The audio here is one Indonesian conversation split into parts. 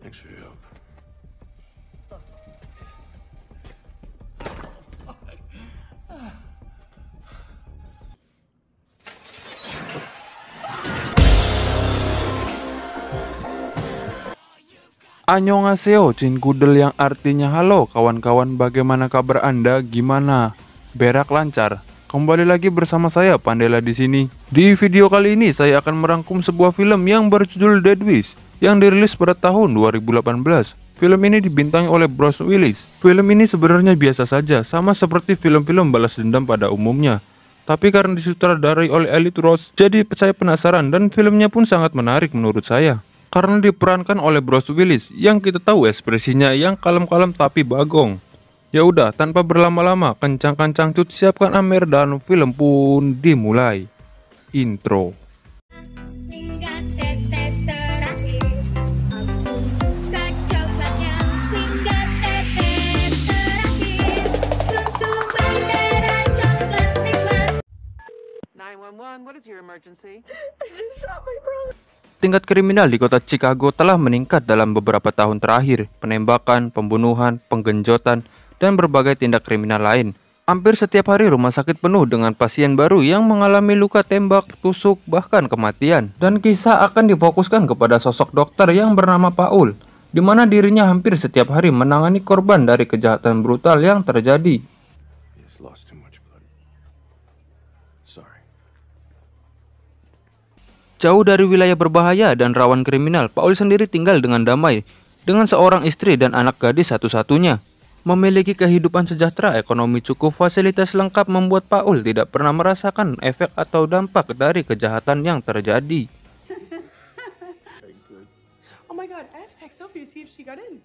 Thanks for your help. Annyeonghaseyo, Cinkudel, yang artinya halo kawan-kawan, bagaimana kabar Anda? Gimana? Berak lancar? Kembali lagi bersama saya Pandela di sini. Di video kali ini saya akan merangkum sebuah film yang berjudul Dead Wish yang dirilis pada tahun 2018. Film ini dibintangi oleh Bruce Willis. Film ini sebenarnya biasa saja, sama seperti film-film balas dendam pada umumnya. Tapi karena disutradarai oleh Elliot Ross, jadi saya penasaran dan filmnya pun sangat menarik menurut saya. Karena diperankan oleh Bruce Willis yang kita tahu ekspresinya yang kalem-kalem tapi bagong. Ya udah, tanpa berlama-lama, kencang-kencang cut, siapkan Amer dan film pun dimulai. Intro. Hingga tetes terakhir, aku suka coklatnya. Hingga tetes terakhir, susu bendera coklat nikmat. 911, what is your emergency? Tingkat kriminal di kota Chicago telah meningkat dalam beberapa tahun terakhir. Penembakan, pembunuhan, penggenjotan, dan berbagai tindak kriminal lain. Hampir setiap hari rumah sakit penuh dengan pasien baru yang mengalami luka tembak, tusuk, bahkan kematian. Dan kisah akan difokuskan kepada sosok dokter yang bernama Paul, di mana dirinya hampir setiap hari menangani korban dari kejahatan brutal yang terjadi. He's lost too much blood. Sorry. Jauh dari wilayah berbahaya dan rawan kriminal, Paul sendiri tinggal dengan damai dengan seorang istri dan anak gadis satu-satunya. Memiliki kehidupan sejahtera, ekonomi cukup, fasilitas lengkap membuat Paul tidak pernah merasakan efek atau dampak dari kejahatan yang terjadi. Oh my god, I have to text Sophie to see if she got in.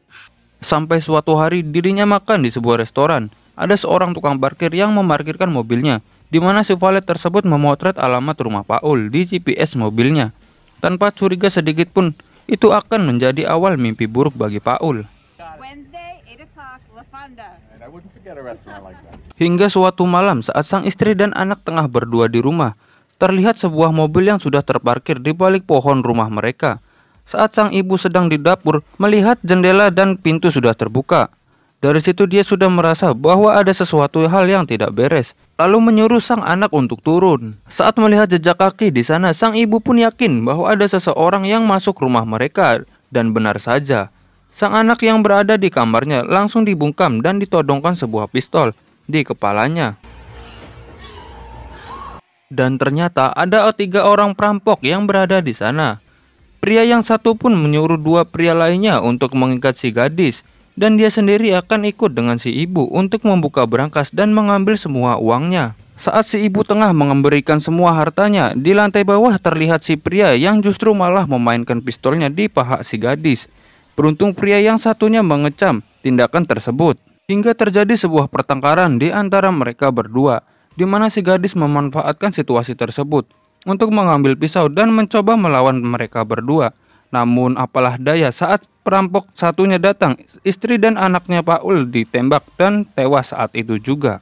Sampai suatu hari dirinya makan di sebuah restoran. Ada seorang tukang parkir yang memarkirkan mobilnya, di mana si valet tersebut memotret alamat rumah Paul di GPS mobilnya. Tanpa curiga sedikit pun, itu akan menjadi awal mimpi buruk bagi Paul. Wednesday, 8 o'clock, La Fonda. I wouldn't forget a restaurant like that. Hingga suatu malam saat sang istri dan anak tengah berdua di rumah, terlihat sebuah mobil yang sudah terparkir di balik pohon rumah mereka. Saat sang ibu sedang di dapur, melihat jendela dan pintu sudah terbuka. Dari situ dia sudah merasa bahwa ada sesuatu hal yang tidak beres, lalu menyuruh sang anak untuk turun. Saat melihat jejak kaki di sana, sang ibu pun yakin bahwa ada seseorang yang masuk rumah mereka. Dan benar saja, sang anak yang berada di kamarnya langsung dibungkam dan ditodongkan sebuah pistol di kepalanya. Dan ternyata ada 3 orang perampok yang berada di sana. Pria yang satu pun menyuruh 2 pria lainnya untuk mengikat si gadis, dan dia sendiri akan ikut dengan si ibu untuk membuka berangkas dan mengambil semua uangnya. Saat si ibu tengah memberikan semua hartanya, di lantai bawah terlihat si pria yang justru malah memainkan pistolnya di paha si gadis. Beruntung pria yang satunya mengecam tindakan tersebut, hingga terjadi sebuah pertengkaran di antara mereka berdua, di mana si gadis memanfaatkan situasi tersebut untuk mengambil pisau dan mencoba melawan mereka berdua. Namun apalah daya, saat perampok satunya datang, istri dan anaknya Paul ditembak dan tewas saat itu juga.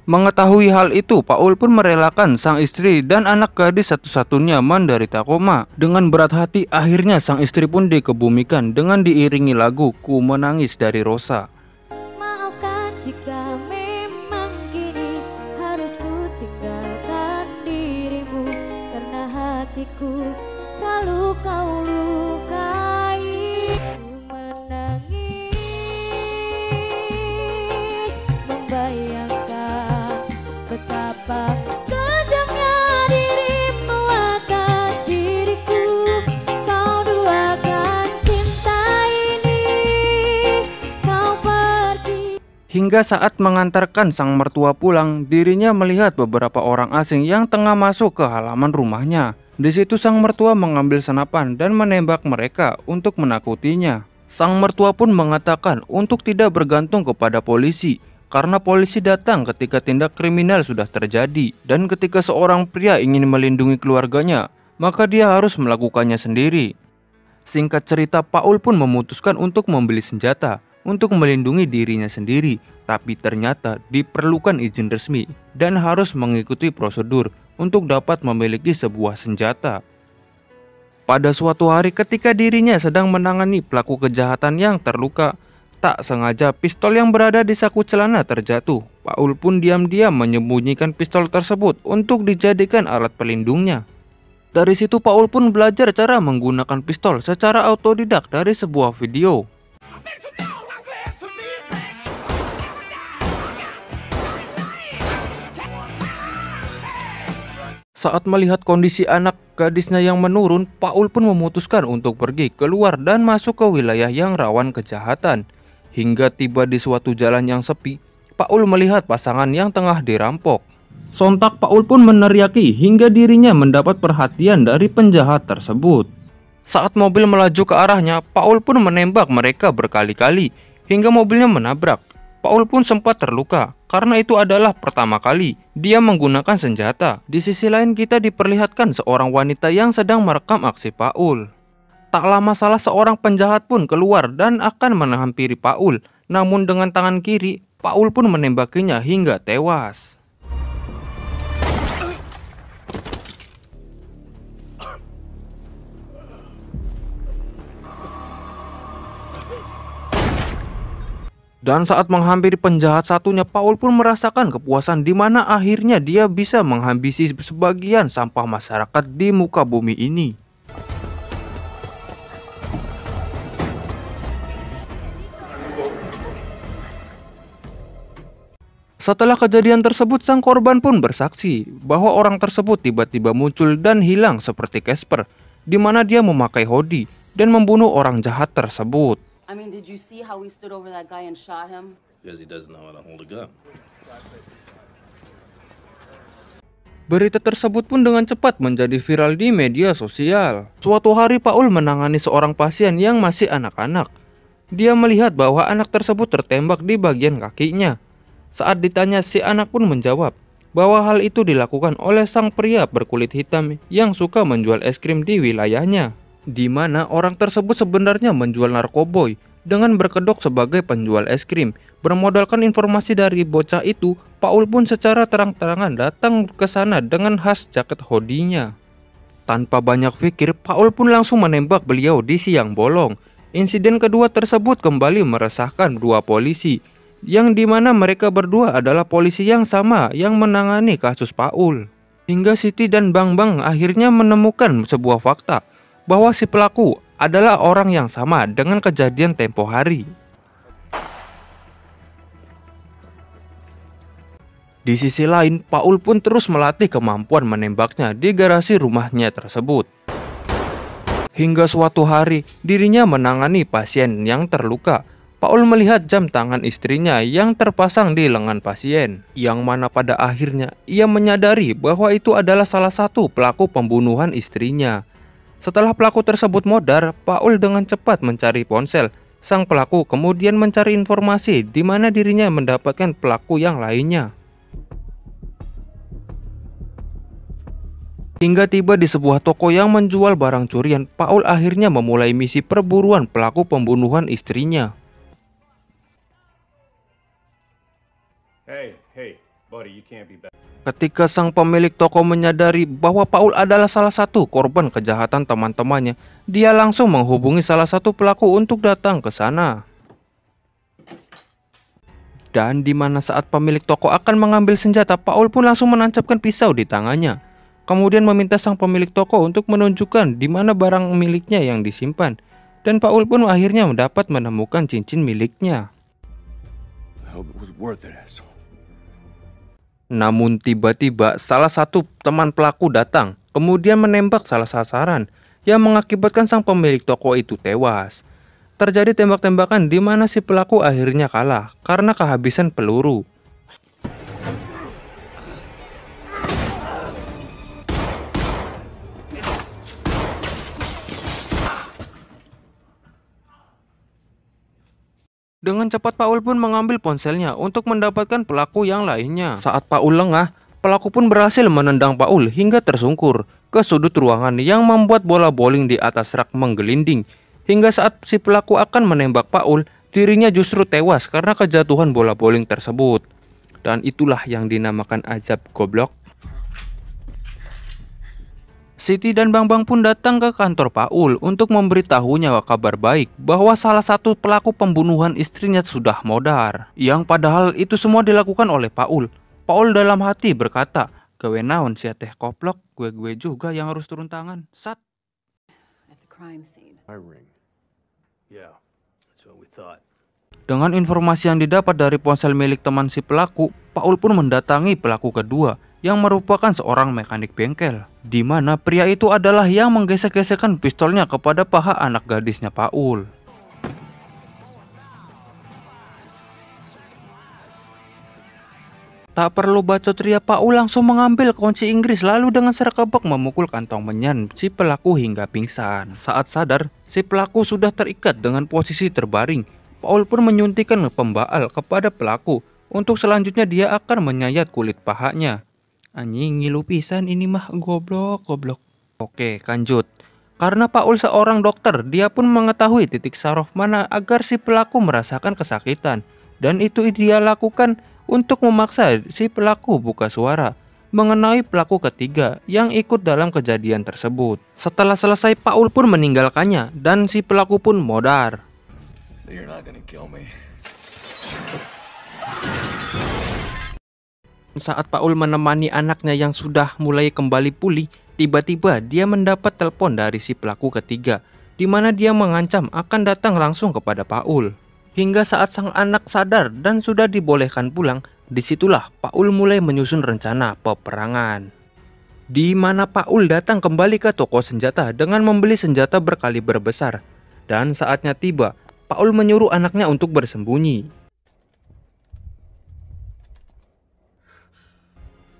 Mengetahui hal itu, Paul pun merelakan sang istri dan anak gadis satu-satunya menderita koma. Dengan berat hati, akhirnya sang istri pun dikebumikan dengan diiringi lagu Ku Menangis dari Rosa. Maafkan jika memang kini harus ku tinggalkan dirimu, karena hatiku selalu kau lukai. Ku menangis membayangkan betapa kejamnya dirimu atas diriku. Kau duakan cinta ini, kau pergi. Hingga saat mengantarkan sang mertua pulang, dirinya melihat beberapa orang asing yang tengah masuk ke halaman rumahnya. Di situ sang mertua mengambil senapan dan menembak mereka untuk menakutinya. Sang mertua pun mengatakan untuk tidak bergantung kepada polisi, karena polisi datang ketika tindak kriminal sudah terjadi, dan ketika seorang pria ingin melindungi keluarganya, maka dia harus melakukannya sendiri. Singkat cerita, Paul pun memutuskan untuk membeli senjata untuk melindungi dirinya sendiri, tapi ternyata diperlukan izin resmi dan harus mengikuti prosedur untuk dapat memiliki sebuah senjata. Pada suatu hari ketika dirinya sedang menangani pelaku kejahatan yang terluka, tak sengaja pistol yang berada di saku celana terjatuh. Paul pun diam-diam menyembunyikan pistol tersebut untuk dijadikan alat pelindungnya. Dari situ Paul pun belajar cara menggunakan pistol secara autodidak dari sebuah video. Saat melihat kondisi anak gadisnya yang menurun, Paul pun memutuskan untuk pergi keluar dan masuk ke wilayah yang rawan kejahatan. Hingga tiba di suatu jalan yang sepi, Paul melihat pasangan yang tengah dirampok. Sontak Paul pun meneriaki hingga dirinya mendapat perhatian dari penjahat tersebut. Saat mobil melaju ke arahnya, Paul pun menembak mereka berkali-kali hingga mobilnya menabrak. Paul pun sempat terluka karena itu adalah pertama kali dia menggunakan senjata. Di sisi lain kita diperlihatkan seorang wanita yang sedang merekam aksi Paul. Tak lama salah seorang penjahat pun keluar dan akan menghampiri Paul. Namun dengan tangan kiri, Paul pun menembakinya hingga tewas. Dan saat menghampiri penjahat satunya, Paul pun merasakan kepuasan di mana akhirnya dia bisa menghabisi sebagian sampah masyarakat di muka bumi ini. Setelah kejadian tersebut, sang korban pun bersaksi bahwa orang tersebut tiba-tiba muncul dan hilang seperti Casper, di mana dia memakai hoodie dan membunuh orang jahat tersebut. I mean, did you see how we stood over that guy and shot him? Because he doesn't know how to hold a gun. Berita tersebut pun dengan cepat menjadi viral di media sosial. Suatu hari Paul menangani seorang pasien yang masih anak-anak. Dia melihat bahwa anak tersebut tertembak di bagian kakinya. Saat ditanya, si anak pun menjawab bahwa hal itu dilakukan oleh sang pria berkulit hitam yang suka menjual es krim di wilayahnya, di mana orang tersebut sebenarnya menjual narkoboy dengan berkedok sebagai penjual es krim. Bermodalkan informasi dari bocah itu, Paul pun secara terang-terangan datang ke sana dengan khas jaket hoodie-nya. Tanpa banyak pikir, Paul pun langsung menembak beliau di siang bolong. Insiden kedua tersebut kembali meresahkan dua polisi, yang dimana mereka berdua adalah polisi yang sama yang menangani kasus Paul. Hingga Siti dan Bang Bang akhirnya menemukan sebuah fakta bahwa si pelaku adalah orang yang sama dengan kejadian tempo hari. Di sisi lain, Paul pun terus melatih kemampuan menembaknya di garasi rumahnya tersebut. Hingga suatu hari, dirinya menangani pasien yang terluka. Paul melihat jam tangan istrinya yang terpasang di lengan pasien, yang mana pada akhirnya ia menyadari bahwa itu adalah salah satu pelaku pembunuhan istrinya. Setelah pelaku tersebut modar, Paul dengan cepat mencari ponsel sang pelaku, kemudian mencari informasi di mana dirinya mendapatkan pelaku yang lainnya. Hingga tiba di sebuah toko yang menjual barang curian, Paul akhirnya memulai misi perburuan pelaku pembunuhan istrinya. Hey, buddy, you can't be back. Ketika sang pemilik toko menyadari bahwa Paul adalah salah satu korban kejahatan teman-temannya, dia langsung menghubungi salah satu pelaku untuk datang ke sana. Dan di mana saat pemilik toko akan mengambil senjata, Paul pun langsung menancapkan pisau di tangannya. Kemudian meminta sang pemilik toko untuk menunjukkan di mana barang miliknya yang disimpan. Dan Paul pun akhirnya dapat menemukan cincin miliknya. I hope it was worth it, asshole. Namun tiba-tiba salah satu teman pelaku datang, kemudian menembak salah sasaran yang mengakibatkan sang pemilik toko itu tewas. Terjadi tembak-tembakan di mana si pelaku akhirnya kalah karena kehabisan peluru. Dengan cepat Paul pun mengambil ponselnya untuk mendapatkan pelaku yang lainnya. Saat Paul lengah, pelaku pun berhasil menendang Paul hingga tersungkur ke sudut ruangan yang membuat bola bowling di atas rak menggelinding. Hingga saat si pelaku akan menembak Paul, dirinya justru tewas karena kejatuhan bola bowling tersebut. Dan itulah yang dinamakan azab goblok. Siti dan Bambang pun datang ke kantor Paul untuk memberitahunya kabar baik bahwa salah satu pelaku pembunuhan istrinya sudah modar. Yang padahal itu semua dilakukan oleh Paul. Paul dalam hati berkata, "Gawe naon sia teh koplok, gue juga yang harus turun tangan." Sat. At the crime scene. My ring. Yeah, that's what we thought. Dengan informasi yang didapat dari ponsel milik teman si pelaku, Paul pun mendatangi pelaku kedua yang merupakan seorang mekanik bengkel, di mana pria itu adalah yang menggesek-gesekkan pistolnya kepada paha anak gadisnya Paul. Tak perlu bacot ria, Paul langsung mengambil kunci Inggris lalu dengan serkebak memukul kantong menyan si pelaku hingga pingsan. Saat sadar, si pelaku sudah terikat dengan posisi terbaring. Paul pun menyuntikkan pembaal kepada pelaku untuk selanjutnya dia akan menyayat kulit pahanya. Anjing ngilu pisan ini mah, goblok. Oke, lanjut. Karena Paul seorang dokter, dia pun mengetahui titik saraf mana agar si pelaku merasakan kesakitan. Dan itu dia lakukan untuk memaksa si pelaku buka suara mengenai pelaku ketiga yang ikut dalam kejadian tersebut. Setelah selesai, Paul pun meninggalkannya dan si pelaku pun modar. You're not gonna kill me. Saat Paul menemani anaknya yang sudah mulai kembali pulih, tiba-tiba dia mendapat telepon dari si pelaku ketiga, di mana dia mengancam akan datang langsung kepada Paul. Hingga saat sang anak sadar dan sudah dibolehkan pulang, disitulah Paul mulai menyusun rencana peperangan. Di mana Paul datang kembali ke toko senjata dengan membeli senjata berkaliber besar. Dan saatnya tiba, Paul menyuruh anaknya untuk bersembunyi.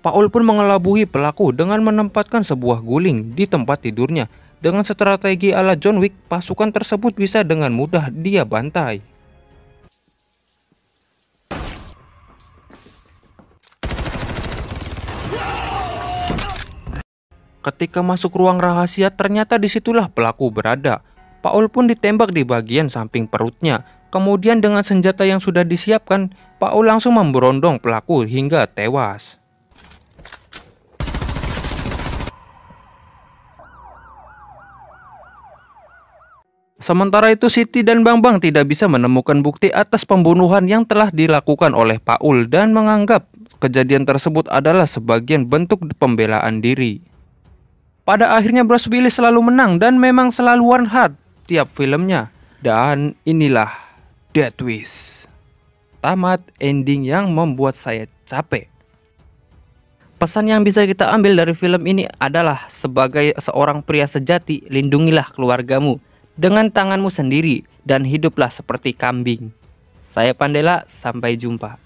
Paul pun mengelabui pelaku dengan menempatkan sebuah guling di tempat tidurnya. Dengan strategi ala John Wick, pasukan tersebut bisa dengan mudah dia bantai. Ketika masuk ruang rahasia, ternyata disitulah pelaku berada. Paul pun ditembak di bagian samping perutnya. Kemudian dengan senjata yang sudah disiapkan, Paul langsung memberondong pelaku hingga tewas. Sementara itu Siti dan Bambang tidak bisa menemukan bukti atas pembunuhan yang telah dilakukan oleh Paul dan menganggap kejadian tersebut adalah sebagian bentuk pembelaan diri. Pada akhirnya Bruce Willis selalu menang dan memang selalu one heart tiap filmnya. Dan inilah Death Wish. Tamat ending yang membuat saya capek. Pesan yang bisa kita ambil dari film ini adalah sebagai seorang pria sejati, lindungilah keluargamu dengan tanganmu sendiri dan hiduplah seperti kambing. Saya Pandela, sampai jumpa.